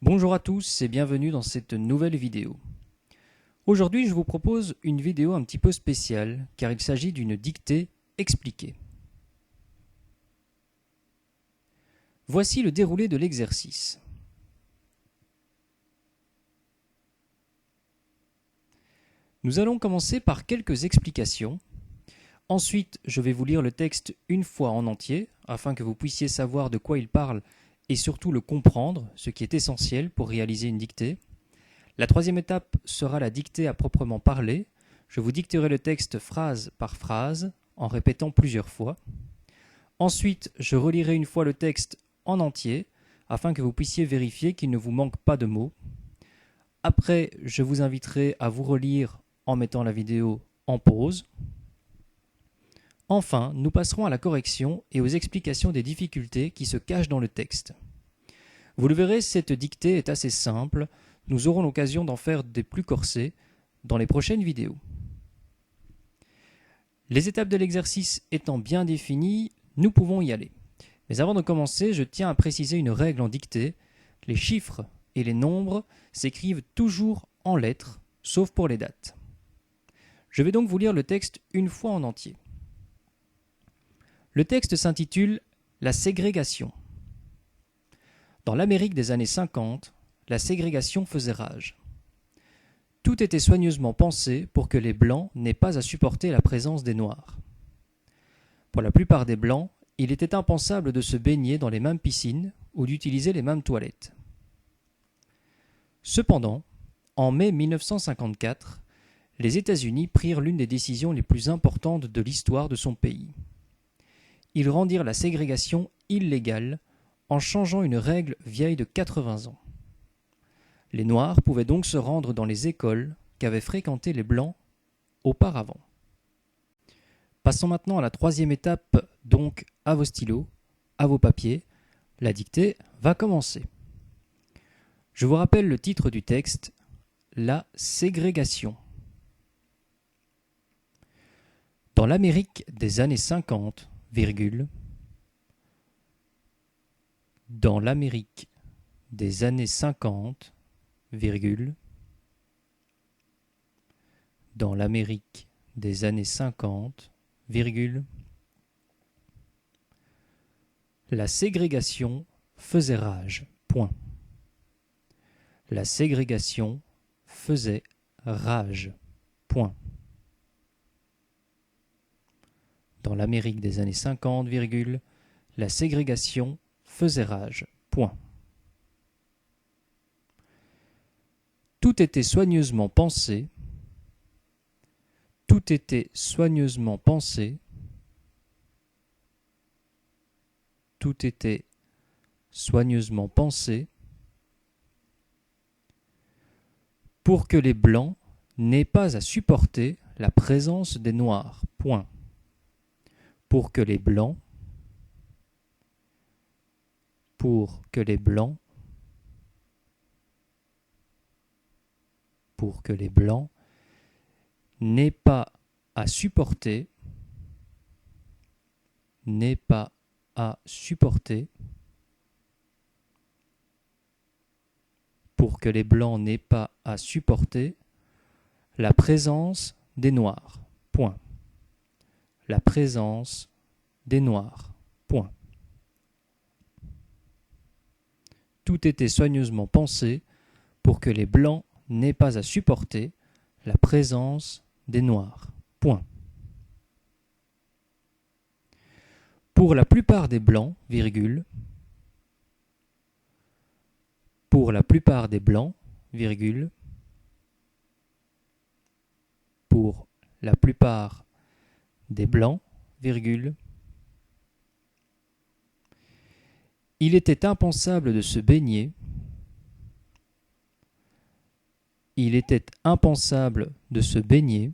Bonjour à tous et bienvenue dans cette nouvelle vidéo. Aujourd'hui, je vous propose une vidéo un petit peu spéciale car il s'agit d'une dictée expliquée. Voici le déroulé de l'exercice. Nous allons commencer par quelques explications. Ensuite, je vais vous lire le texte une fois en entier afin que vous puissiez savoir de quoi il parle et surtout le comprendre, ce qui est essentiel pour réaliser une dictée. La troisième étape sera la dictée à proprement parler. Je vous dicterai le texte phrase par phrase, en répétant plusieurs fois. Ensuite, je relirai une fois le texte en entier, afin que vous puissiez vérifier qu'il ne vous manque pas de mots. Après, je vous inviterai à vous relire en mettant la vidéo en pause. Enfin, nous passerons à la correction et aux explications des difficultés qui se cachent dans le texte. Vous le verrez, cette dictée est assez simple. Nous aurons l'occasion d'en faire des plus corsés dans les prochaines vidéos. Les étapes de l'exercice étant bien définies, nous pouvons y aller. Mais avant de commencer, je tiens à préciser une règle en dictée. Les chiffres et les nombres s'écrivent toujours en lettres, sauf pour les dates. Je vais donc vous lire le texte une fois en entier. Le texte s'intitule « La ségrégation ». Dans l'Amérique des années 50, la ségrégation faisait rage. Tout était soigneusement pensé pour que les Blancs n'aient pas à supporter la présence des Noirs. Pour la plupart des Blancs, il était impensable de se baigner dans les mêmes piscines ou d'utiliser les mêmes toilettes. Cependant, en mai 1954, les États-Unis prirent l'une des décisions les plus importantes de l'histoire de son pays. Ils rendirent la ségrégation illégale en changeant une règle vieille de 80 ans. Les Noirs pouvaient donc se rendre dans les écoles qu'avaient fréquentées les Blancs auparavant. Passons maintenant à la troisième étape, donc à vos stylos, à vos papiers. La dictée va commencer. Je vous rappelle le titre du texte, La ségrégation. Dans l'Amérique des années 50, dans l'Amérique des années 50, dans l'Amérique des années 50, la ségrégation faisait rage. Point. La ségrégation faisait rage. Point. Dans l'Amérique des années 50, la ségrégation faisait rage. Point. Tout était soigneusement pensé. Tout était soigneusement pensé. Tout était soigneusement pensé pour que les Blancs n'aient pas à supporter la présence des Noirs. Point. Pour que les Blancs n'aient pas à supporter pour que les Blancs n'aient pas à supporter la présence des Noirs. Point. La présence des Noirs. Point. Tout était soigneusement pensé pour que les Blancs n'aient pas à supporter la présence des Noirs. Point. Pour la plupart des Blancs, pour la plupart des Blancs, pour la plupart des Blancs, il était impensable de se baigner. Il était impensable de se baigner.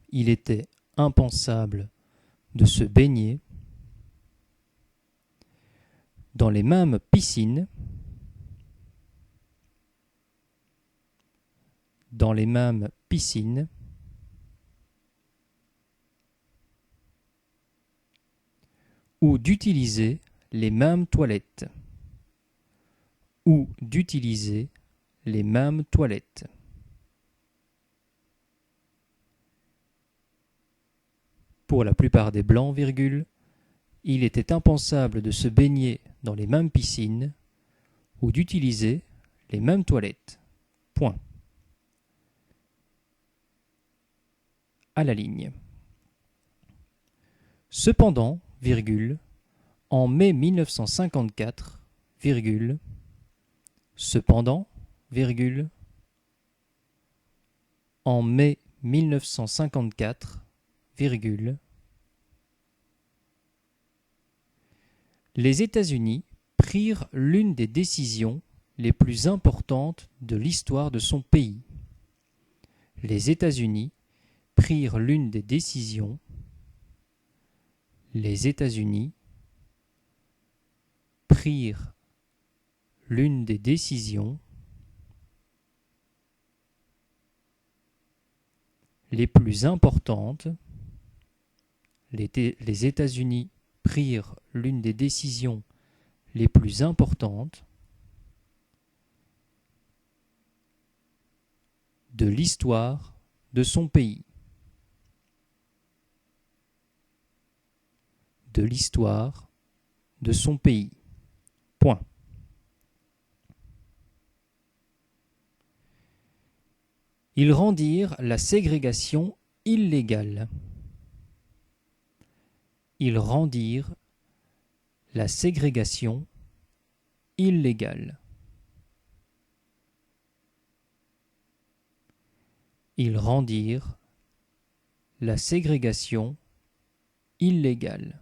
Il était impensable de se baigner dans les mêmes piscines, ou d'utiliser les mêmes toilettes. Ou d'utiliser les mêmes toilettes. Pour la plupart des blancs, virgule, il était impensable de se baigner dans les mêmes piscines ou d'utiliser les mêmes toilettes. Point. À la ligne. Cependant, virgule, en mai 1954, virgule, cependant, virgule, en mai 1954, virgule, les États-Unis prirent l'une des décisions les plus importantes de l'histoire de son pays. Les États-Unis prirent l'une des décisions. Les États-Unis prirent l'une des décisions les plus importantes. Les États-Unis prirent l'une des décisions les plus importantes de l'histoire de son pays. De l'histoire de son pays. Point. Ils rendirent la ségrégation illégale. Ils rendirent la ségrégation illégale. Ils rendirent la ségrégation illégale.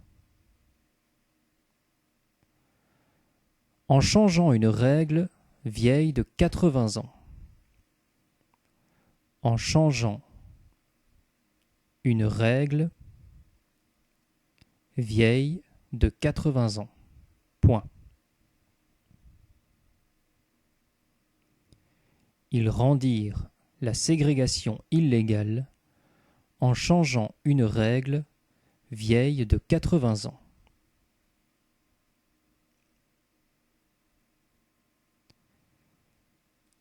En changeant une règle vieille de 80 ans. En changeant une règle vieille de 80 ans. Point. Ils rendirent la ségrégation illégale en changeant une règle vieille de 80 ans.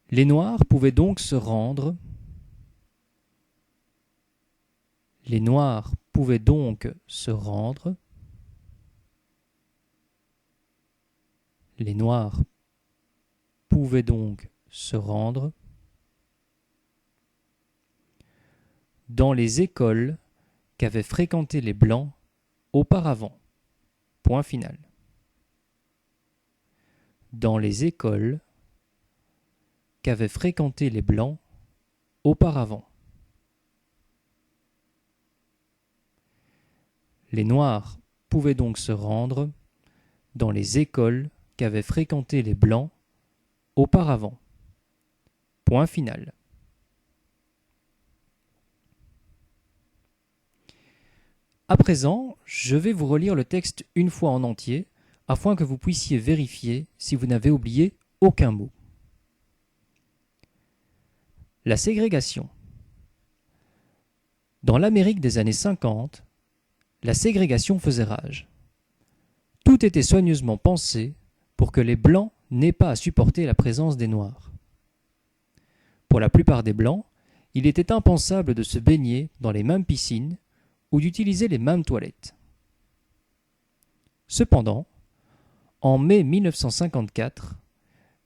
Les Noirs pouvaient donc se rendre. Les Noirs pouvaient donc se rendre. Les Noirs pouvaient donc se rendre dans les écoles qu'avaient fréquentées les Blancs auparavant. Point final. Dans les écoles qu'avaient fréquentées les Blancs auparavant. Les Noirs pouvaient donc se rendre dans les écoles qu'avaient fréquentées les Blancs auparavant. Point final. À présent, je vais vous relire le texte une fois en entier, afin que vous puissiez vérifier si vous n'avez oublié aucun mot. La ségrégation. Dans l'Amérique des années 50, la ségrégation faisait rage. Tout était soigneusement pensé pour que les Blancs n'aient pas à supporter la présence des Noirs. Pour la plupart des Blancs, il était impensable de se baigner dans les mêmes piscines ou d'utiliser les mêmes toilettes. Cependant, en mai 1954,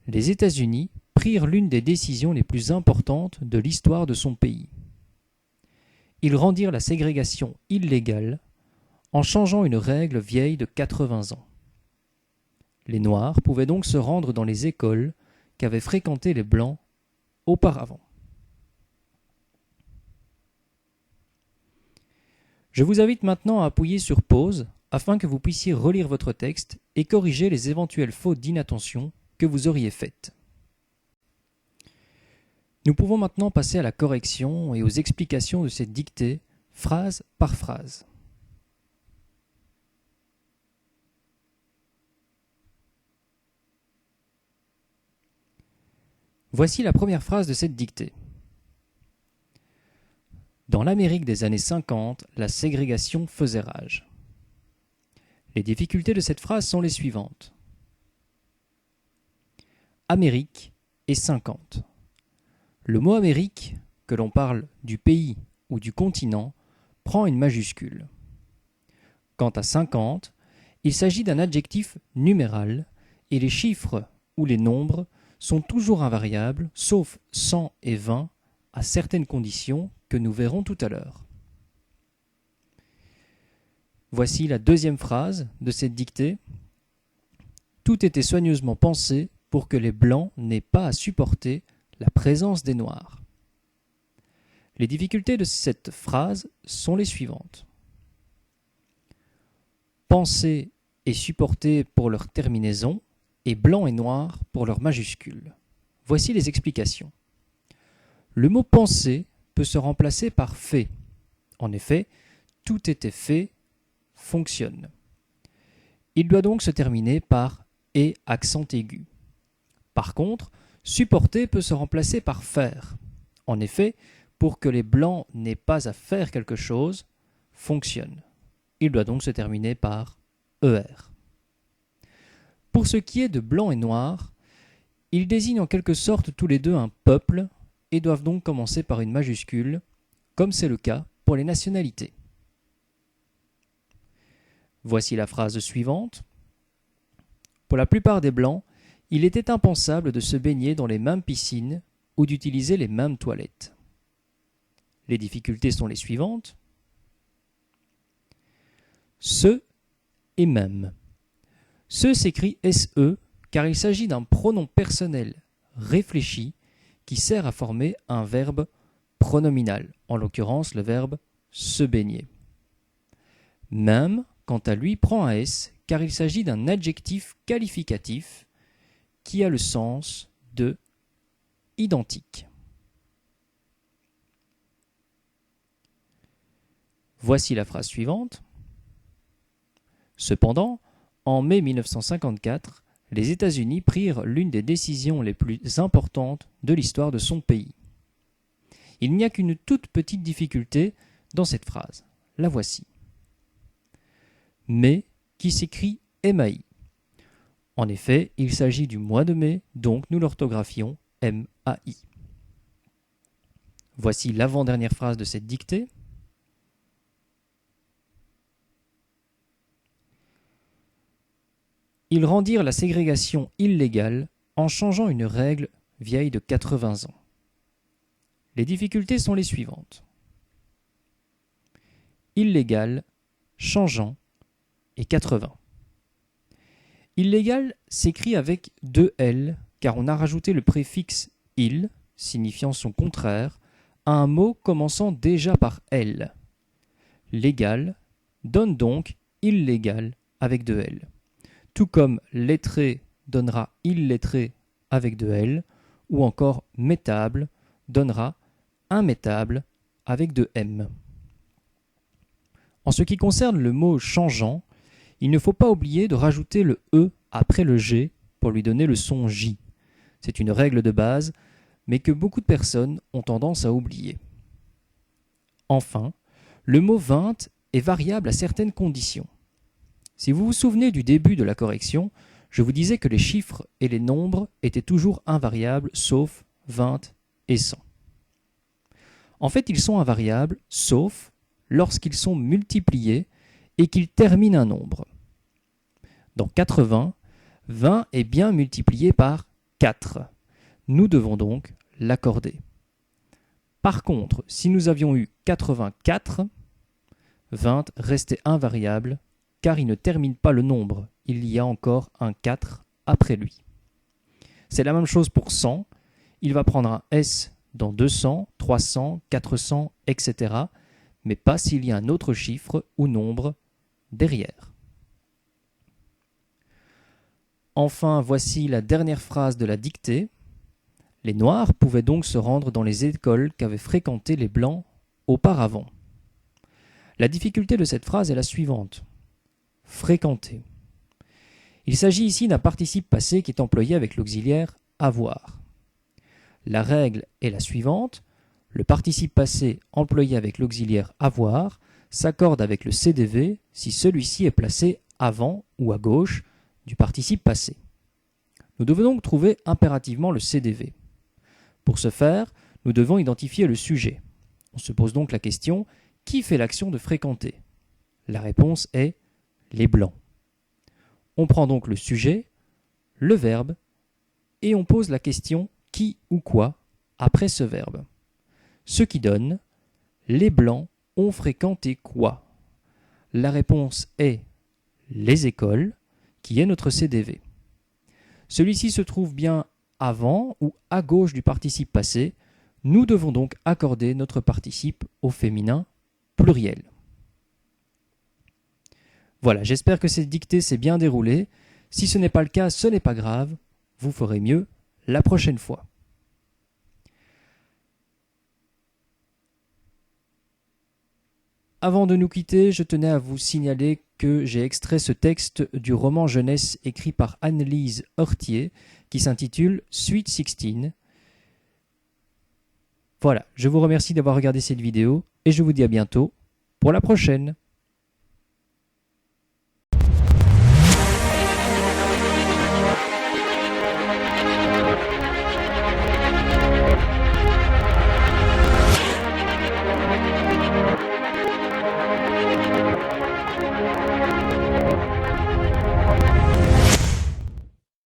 les États-Unis prirent l'une des décisions les plus importantes de l'histoire de son pays. Ils rendirent la ségrégation illégale en changeant une règle vieille de 80 ans. Les Noirs pouvaient donc se rendre dans les écoles qu'avaient fréquentées les Blancs auparavant. Je vous invite maintenant à appuyer sur pause afin que vous puissiez relire votre texte et corriger les éventuelles fautes d'inattention que vous auriez faites. Nous pouvons maintenant passer à la correction et aux explications de cette dictée, phrase par phrase. Voici la première phrase de cette dictée. Dans l'Amérique des années 50, la ségrégation faisait rage. Les difficultés de cette phrase sont les suivantes. Amérique et 50. Le mot Amérique, que l'on parle du pays ou du continent, prend une majuscule. Quant à 50, il s'agit d'un adjectif numéral et les chiffres ou les nombres sont toujours invariables, sauf 100 et 20, à certaines conditions que nous verrons tout à l'heure. Voici la deuxième phrase de cette dictée. Tout était soigneusement pensé pour que les Blancs n'aient pas à supporter la présence des Noirs. Les difficultés de cette phrase sont les suivantes. Penser et supporter pour leur terminaison et blanc et noir pour leur majuscule. Voici les explications. Le mot penser peut se remplacer par fait. En effet, tout était fait fonctionne. Il doit donc se terminer par et accent aigu. Par contre, supporter peut se remplacer par faire. En effet, pour que les blancs n'aient pas à faire quelque chose, fonctionne. Il doit donc se terminer par ER. Pour ce qui est de blanc et noir, ils désignent en quelque sorte tous les deux un peuple et doivent donc commencer par une majuscule, comme c'est le cas pour les nationalités. Voici la phrase suivante. Pour la plupart des blancs, il était impensable de se baigner dans les mêmes piscines ou d'utiliser les mêmes toilettes. Les difficultés sont les suivantes. Ce et même. Ce s'écrit SE car il s'agit d'un pronom personnel réfléchi qui sert à former un verbe pronominal, en l'occurrence le verbe se baigner. Même, quant à lui, prend un S car il s'agit d'un adjectif qualificatif qui a le sens de identique. Voici la phrase suivante. Cependant, en mai 1954, les États-Unis prirent l'une des décisions les plus importantes de l'histoire de son pays. Il n'y a qu'une toute petite difficulté dans cette phrase. La voici. Mai qui s'écrit MAI. En effet, il s'agit du mois de mai, donc nous l'orthographions MAI. Voici l'avant-dernière phrase de cette dictée. Ils rendirent la ségrégation illégale en changeant une règle vieille de 80 ans. Les difficultés sont les suivantes. Illégal, changeant et 80. Illégal s'écrit avec 2 L car on a rajouté le préfixe il, signifiant son contraire, à un mot commençant déjà par L. Légal donne donc illégal avec 2 L. Tout comme lettré donnera illettré avec 2 L, ou encore mettable donnera immettable avec 2 M. En ce qui concerne le mot changeant, il ne faut pas oublier de rajouter le E après le G pour lui donner le son J. C'est une règle de base, mais que beaucoup de personnes ont tendance à oublier. Enfin, le mot 20 est variable à certaines conditions. Si vous vous souvenez du début de la correction, je vous disais que les chiffres et les nombres étaient toujours invariables sauf 20 et 100. En fait, ils sont invariables sauf lorsqu'ils sont multipliés et qu'ils terminent un nombre. Dans 80, 20 est bien multiplié par 4. Nous devons donc l'accorder. Par contre, si nous avions eu 84, 20 restait invariable car il ne termine pas le nombre, il y a encore un 4 après lui. C'est la même chose pour 100, il va prendre un S dans 200, 300, 400, etc., mais pas s'il y a un autre chiffre ou nombre derrière. Enfin, voici la dernière phrase de la dictée. Les Noirs pouvaient donc se rendre dans les écoles qu'avaient fréquentées les Blancs auparavant. La difficulté de cette phrase est la suivante. Fréquenter. Il s'agit ici d'un participe passé qui est employé avec l'auxiliaire avoir. La règle est la suivante. Le participe passé employé avec l'auxiliaire avoir s'accorde avec le CDV si celui-ci est placé avant ou à gauche du participe passé. Nous devons donc trouver impérativement le CDV. Pour ce faire, nous devons identifier le sujet. On se pose donc la question, qui fait l'action de fréquenter? La réponse est les blancs. On prend donc le sujet, le verbe, et on pose la question qui ou quoi après ce verbe. Ce qui donne les blancs ont fréquenté quoi? La réponse est les écoles, qui est notre CDV. Celui-ci se trouve bien avant ou à gauche du participe passé. Nous devons donc accorder notre participe au féminin pluriel. Voilà, j'espère que cette dictée s'est bien déroulée. Si ce n'est pas le cas, ce n'est pas grave. Vous ferez mieux la prochaine fois. Avant de nous quitter, je tenais à vous signaler que j'ai extrait ce texte du roman jeunesse écrit par Anne-Lise Hortier qui s'intitule Sweet 16. Voilà, je vous remercie d'avoir regardé cette vidéo et je vous dis à bientôt pour la prochaine.